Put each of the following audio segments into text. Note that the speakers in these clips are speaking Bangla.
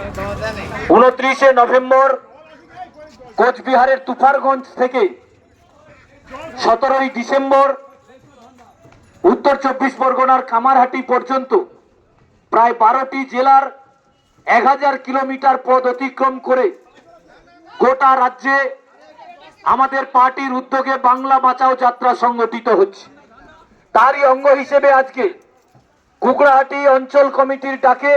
29 নভেম্বর কোচবিহারের তুফারগঞ্জ থেকে 17 ডিসেম্বর উত্তর 24 পরগনার কামারহাটি পর্যন্ত প্রায় 12টি জেলার 1000 কিলোমিটার পথ অতিক্রম করে গোটা রাজ্যে আমাদের পার্টির উদ্যোগে বাংলা বাঁচাও যাত্রা সংগঠিত হচ্ছে। তারই অঙ্গ হিসেবে আজকে কুকড়াহাটি অঞ্চল কমিটির ডাকে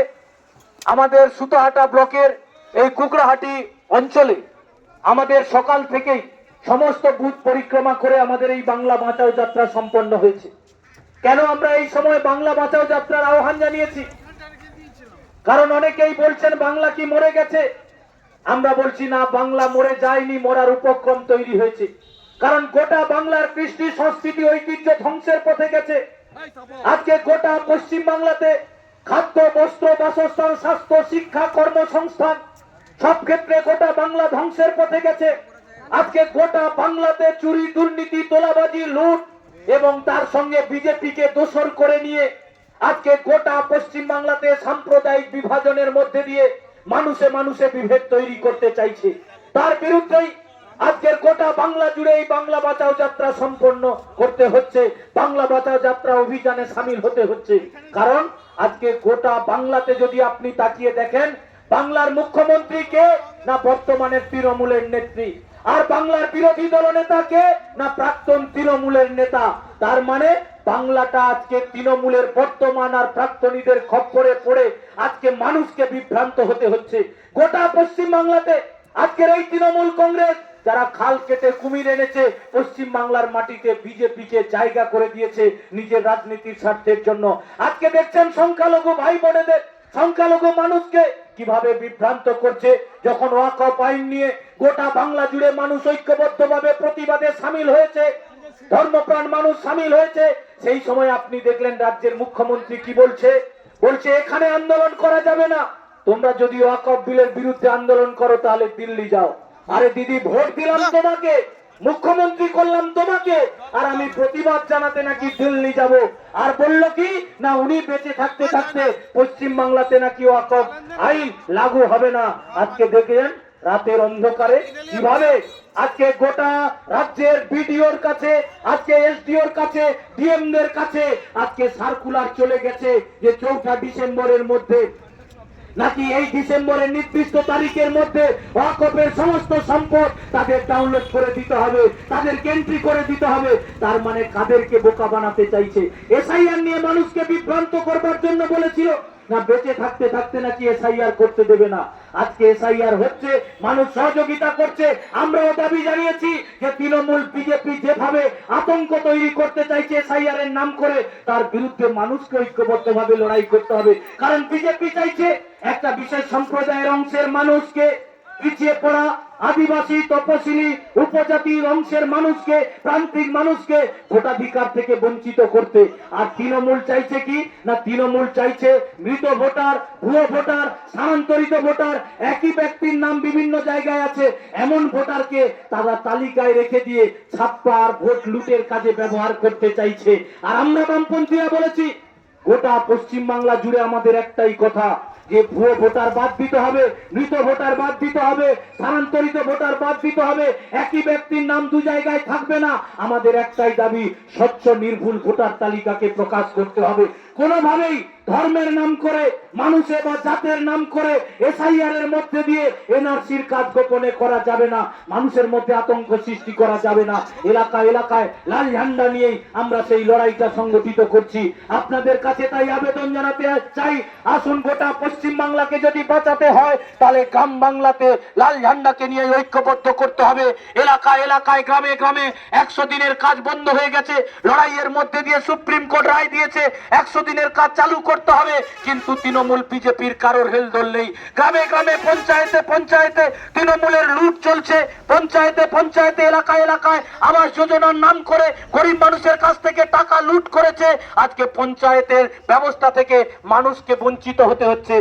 আমাদের সুতাহাটা ব্লকের এই কুকড়াহাটি অঞ্চলে আমাদের সকাল থেকেই সমস্ত বুথ পরিক্রমা করে আমাদের এই বাংলা বাঁচাও যাত্রা সম্পন্ন হয়েছে। কেন আমরা এই সময় বাংলা বাঁচাও যাত্রার আহ্বান জানিয়েছি? কারণ অনেকেই বলছেন বাংলা কি মরে গেছে। আমরা বলছি না, বাংলা মরে যায়নি, মরার উপক্রম তৈরি হয়েছে। কারণ গোটা বাংলার কৃষ্টি সংস্কৃতি ঐতিহ্য ধ্বংসের পথে গেছে। আজকে গোটা পশ্চিম বাংলাতে খাদ্য, বস্ত্র, বাসস্থান, স্বাস্থ্য, শিক্ষা, কর্মসংস্থান সব ক্ষেত্রে গোটা বাংলা ধ্বংসের পথে গেছে। আজকে গোটা বাংলাতে চুরি, দুর্নীতি, তোলাবাজি, লুট এবং তার সঙ্গে বিজেপিকে দোসর করে নিয়ে আজকে গোটা পশ্চিম বাংলাতে সাম্প্রদায়িক বিভাজনের মধ্যে দিয়ে মানুষে মানুষে বিভেদ তৈরি করতে চাইছে। তার বিরুদ্ধেই আজকের গোটা বাংলা জুড়ে এই বাংলা বাঁচাও যাত্রা সম্পন্ন করতে হচ্ছে, বাংলা বাঁচাও যাত্রা অভিযানে সামিল হতে হচ্ছে। কারণ আজকে গোটা বাংলাতে যদি আপনি তাকিয়ে দেখেন, বাংলার মুখ্যমন্ত্রী কে? না বর্তমানের তৃণমূলের নেত্রী। আর বাংলার বিরোধী দলনেতা কে? না প্রাক্তন তৃণমূলের নেতা। তার মানে বাংলাটা আজকে তৃণমূলের বর্তমান আর প্রাক্তনীদের খপ্পরে পড়ে আজকে মানুষকে বিভ্রান্ত হতে হচ্ছে। গোটা পশ্চিম বাংলাতে আজকের এই তৃণমূল কংগ্রেস যারা খাল কেটে কুমির এনেছে পশ্চিম বাংলার মাটিতে বিজেপিকে জায়গা করে দিয়েছে নিজের রাজনীতির স্বার্থের জন্য। আজকে দেখছেন সংখ্যালঘু ভাই বোনেদের, সংখ্যালঘু মানুষকে কিভাবে বিভ্রান্ত করছে। যখন ওয়াকফ আইন নিয়ে গোটা বাংলা জুড়ে মানুষ ঐক্যবদ্ধভাবে প্রতিবাদে সামিল হয়েছে, ধর্মপ্রাণ মানুষ সামিল হয়েছে, সেই সময় আপনি দেখলেন রাজ্যের মুখ্যমন্ত্রী কি বলছে? বলছে এখানে আন্দোলন করা যাবে না, তোমরা যদি ওয়াকফ বিলের বিরুদ্ধে আন্দোলন করো তাহলে দিল্লি যাও। আরে দিদি, ভোট দিলাম তোমাকে, মুখ্যমন্ত্রী করলাম তোমাকে, আর আমি প্রতিবাদ জানাতে নাকি দিল্লি যাব? আর বলল কি না উনি বেঁচে থাকতে থাকতে পশ্চিম বাংলাতে নাকি ওয়াকফ আইন লাগু হবে না। আজকে দেখেন রাতের অন্ধকারে কিভাবে আজকে গোটা রাজ্যের বিডিওর কাছে, আজকে এসডিওর কাছে, ডিএমদের কাছে আজকে সার্কুলার চলে গেছে যে 4 ডিসেম্বরের মধ্যে নাকি এই ডিসেম্বরের নির্দিষ্ট তারিখের মধ্যে ওয়াকফের সমস্ত সম্পদ তাদের ডাউনলোড করে দিতে হবে, তাদেরকে এন্ট্রি করে দিতে হবে। তার মানে কাদেরকে বোকা বানাতে চাইছে? এসআইআর নিয়ে মানুষকে বিভ্রান্ত করবার জন্য বলেছিল না বেঁচে থাকতে থাকতে নাকি এসআইআর করতে দেবে না। আজকে এসআইআর হচ্ছে, মানুষ সহযোগিতা করছে। আমরাও দাবি জানিয়েছি যে তৃণমূল বিজেপি যেভাবে আতঙ্ক তৈরি করতে চাইছে এসআইআর এর নাম করে, তার বিরুদ্ধে মানুষকে ঐক্যবদ্ধভাবে লড়াই করতে হবে। কারণ বিজেপি চাইছে একটা বিশেষ সম্প্রদায়ের অংশের মানুষকে, পিছিয়ে পড়া আদিবাসী, তপশিলি, উপজাতির অংশের মানুষকে, প্রান্তিক মানুষকে ভোটাধিকার থেকে বঞ্চিত করতে। আর তৃণমূল চাইছে কি না তৃণমূল চাইছে মৃত ভোটার, ভুয়ো ভোটার, স্থানান্তরিত ভোটার, একই ব্যক্তির নাম বিভিন্ন জায়গায় আছে এমন ভোটারকে তারা তালিকায় রেখে দিয়ে ছাপ্পা আর ভোট লুটের কাজে ব্যবহার করতে চাইছে। আর আমরা বামপন্থীরা বলেছি গোটা পশ্চিম বাংলা জুড়ে আমাদের একটাই কথা যে ভুয়ো ভোটার বাদ দিতে হবে, মৃত ভোটার বাদ দিতে হবে, স্থানান্তরিত ভোটার বাদ দিতে হবে, একই ব্যক্তির নাম 2 জায়গায় থাকবে না। আমাদের একটাই দাবি, স্বচ্ছ নির্ভুল ভোটার তালিকাকে প্রকাশ করতে হবে। কোনোভাবেই ধর্মের নাম করে, মানুষের বা জাতের নাম করে এসআইআর এর মধ্যে দিয়ে এনআরসির কাজ গোপনে করা যাবে না, মানুষের মধ্যে আতঙ্ক সৃষ্টি করা যাবে না। এলাকায় এলাকায় লাল ঝান্ডা নিয়েই আমরা সেই লড়াইটা সংগঠিত করছি। আপনাদের কাছে তাই আবেদন জানাতে চাই, আসুন গোটা পশ্চিম বাংলাকে যদি বাঁচাতে হয় তাহলে গ্রাম বাংলাতে লাল ঝান্ডাকে নিয়ে ঐক্যবদ্ধ করতে হবে। এলাকায় এলাকায়, গ্রামে গ্রামে 100 দিনের কাজ বন্ধ হয়ে গেছে, লড়াইয়ের মধ্যে দিয়ে সুপ্রিম কোর্ট রায় দিয়েছে 100 দিনের কাজ চালু করতে হবে। কিন্তু তৃণমূল বিজেপির কারোর হেলদোল নেই। গ্রামে গ্রামে, পঞ্চায়েতে পঞ্চায়েতে তৃণমূলের লুট চলছে। পঞ্চায়েতে পঞ্চায়েতে, এলাকায় এলাকায় আবাস যোজনার নাম করে গরিব মানুষের কাছ থেকে টাকা লুট করেছে। আজকে পঞ্চায়েতের ব্যবস্থা থেকে মানুষকে বঞ্চিত হতে হচ্ছে।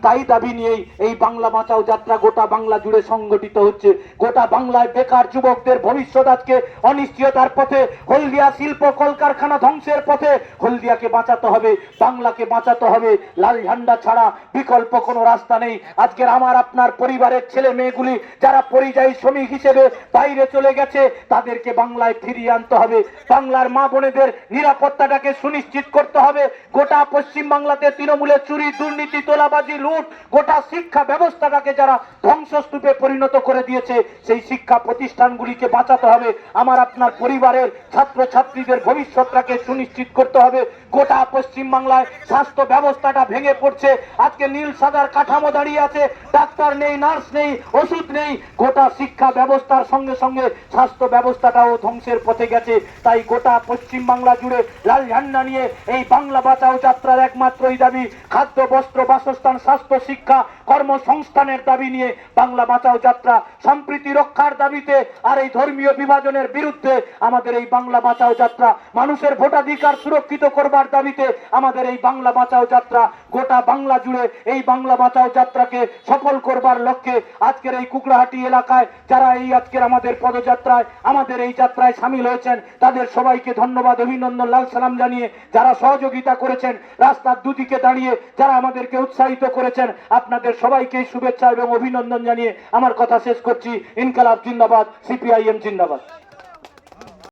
তাই দাবি নিয়েই এই বাংলা বাঁচাও যাত্রা গোটা বাংলা জুড়ে সংগঠিত হচ্ছে। গোটা বাংলায় বেকার যুবকদের ভবিষ্যৎ আজকে অনিশ্চয়তার পথে, হলদিয়া শিল্প কলকারখানা ধ্বংসের পথে। হলদিয়াকে বাঁচাতে হবে। হবে, বাংলাকে বাঁচাতে হবে। লাল ঝান্ডা ছাড়া বিকল্প কোনো রাস্তা নেই। আজকের আমার আপনার পরিবারের ছেলে মেয়েগুলি যারা পরিযায়ী শ্রমিক হিসেবে বাইরে চলে গেছে, তাদেরকে বাংলায় ফিরিয়ে আনতে হবে। বাংলার মা বোনেদের নিরাপত্তাটাকে সুনিশ্চিত করতে হবে। গোটা পশ্চিম বাংলাতে তৃণমূলের চুরি, দুর্নীতি, তোলাবাজি, লুট, গোটা শিক্ষা ব্যবস্থাটাকে যারা ধ্বংসস্তূপে পরিণত করে দিয়েছে, সেই শিক্ষা প্রতিষ্ঠানগুলিকে বাঁচাতে হবে। আমার আপনার পরিবারের ছাত্র ছাত্রীদের ভবিষ্যৎটাকে সুনিশ্চিত করতে হবে। গোটা পশ্চিম বাংলায় স্বাস্থ্য ব্যবস্থাটা ভেঙে পড়ছে। আজকে নীল সাদার কাঠামো দাঁড়িয়ে আছে, ডাক্তার নেই, নার্স নেই, ওষুধ নেই। গোটা শিক্ষা ব্যবস্থার সঙ্গে সঙ্গে স্বাস্থ্য ব্যবস্থাটাও ধ্বংসের পথে গেছে। তাই গোটা পশ্চিম বাংলা জুড়ে লাল ঝান্ডা নিয়ে এই বাংলা বাঁচাও যাত্রার একমাত্রই দাবি খাদ্য, বস্ত্র, বাসস্থান, স্বাস্থ্য, শিক্ষা, কর্মসংস্থানের দাবি নিয়ে বাংলা বাঁচাও যাত্রা। সম্প্রীতি রক্ষার দাবিতে আর এই ধর্মীয় বিভাজনের বিরুদ্ধে আমাদের এই বাংলা বাঁচাও যাত্রা। মানুষের ভোটাধিকার সুরক্ষিত করবার দাবিতে আমাদের এই বাংলা বাঁচাও যাত্রা। গোটা বাংলা জুড়ে এই বাংলা বাঁচাও যাত্রাকে সফল করবার লক্ষ্যে আজকের এই কুকড়াহাটি এলাকায় যারা এই আজকের আমাদের পদযাত্রায়, আমাদের এই যাত্রায় সামিল হয়েছেন, তাদের সবাইকে ধন্যবাদ, অভিনন্দন, লাল সালাম জানিয়ে যারা সহযোগিতা করেছেন, রাস্তার দুদিকে দাঁড়িয়ে যারা আমাদেরকে উৎসাহিত করেছেন, আপনাদের সবাইকে শুভেচ্ছা এবং অভিনন্দন জানিয়ে আমার কথা শেষ করছি। ইনকালাব জিন্দাবাদ, সিপিআইএম জিন্দাবাদ।